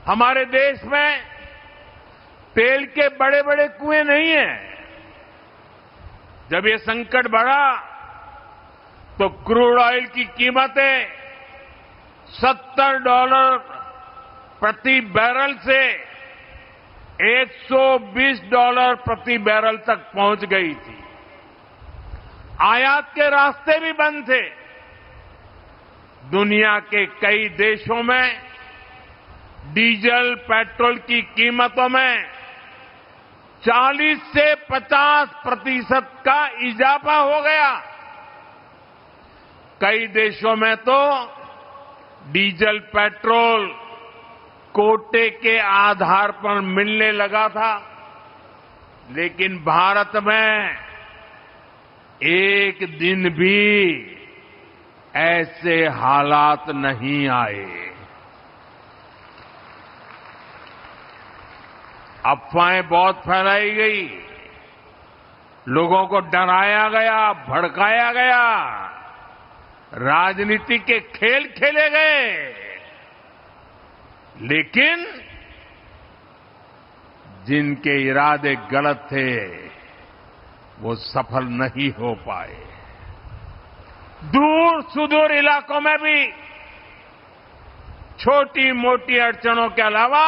हमारे देश में तेल के बड़े बड़े कुएं नहीं हैं। जब ये संकट बढ़ा तो क्रूड ऑयल की कीमतें $70 प्रति बैरल से $120 प्रति बैरल तक पहुंच गई थी। आयात के रास्ते भी बंद थे। दुनिया के कई देशों में डीजल, पेट्रोल की कीमतों में 40 से 50% का इजाफा हो गया। कई देशों में तो डीजल, पेट्रोल कोटे के आधार पर मिलने लगा था, लेकिन भारत में एक दिन भी ऐसे हालात नहीं आए। अफवाहें बहुत फैलाई गई, लोगों को डराया गया, भड़काया गया, राजनीति के खेल खेले गए, लेकिन जिनके इरादे गलत थे वो सफल नहीं हो पाए। दूर सुदूर इलाकों में भी छोटी मोटी अड़चनों के अलावा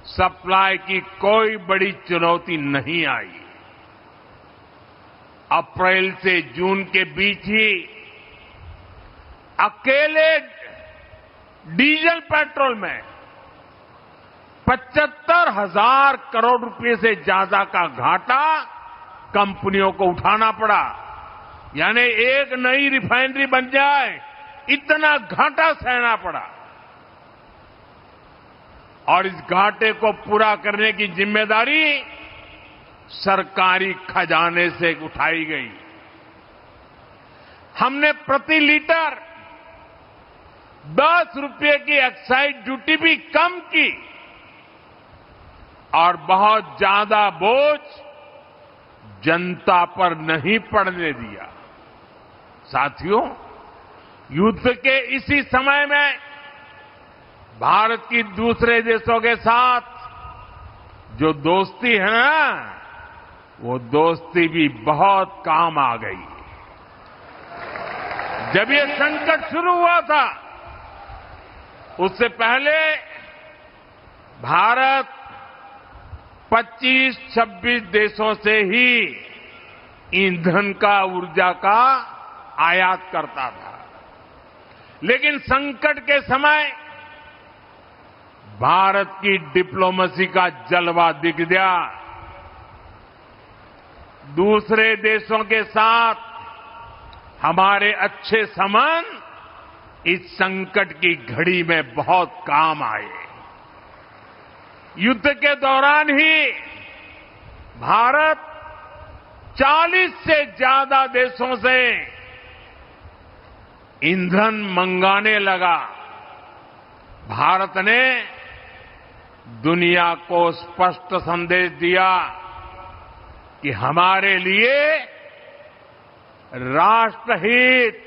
सप्लाई की कोई बड़ी चुनौती नहीं आई। अप्रैल से जून के बीच ही अकेले डीजल, पेट्रोल में 75,000 करोड़ रुपए से ज्यादा का घाटा कंपनियों को उठाना पड़ा। यानी एक नई रिफाइनरी बन जाए इतना घाटा सहना पड़ा, और इस घाटे को पूरा करने की जिम्मेदारी सरकारी खजाने से उठाई गई। हमने प्रति लीटर 10 रुपये की एक्साइज ड्यूटी भी कम की और बहुत ज्यादा बोझ जनता पर नहीं पड़ने दिया। साथियों, युद्ध के इसी समय में भारत की दूसरे देशों के साथ जो दोस्ती है ना, वो दोस्ती भी बहुत काम आ गई। जब ये संकट शुरू हुआ था, उससे पहले भारत 25-26 देशों से ही ईंधन का, ऊर्जा का आयात करता था। लेकिन संकट के समय भारत की डिप्लोमेसी का जलवा दिख गया। दूसरे देशों के साथ हमारे अच्छे संबंध इस संकट की घड़ी में बहुत काम आए। युद्ध के दौरान ही भारत 40 से ज्यादा देशों से ईंधन मंगाने लगा। भारत ने दुनिया को स्पष्ट संदेश दिया कि हमारे लिए राष्ट्रहित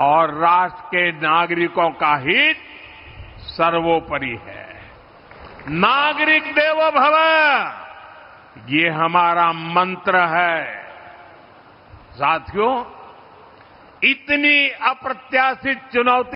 और राष्ट्र के नागरिकों का हित सर्वोपरि है। नागरिक देवो भव, ये हमारा मंत्र है। साथियों, इतनी अप्रत्याशित चुनौती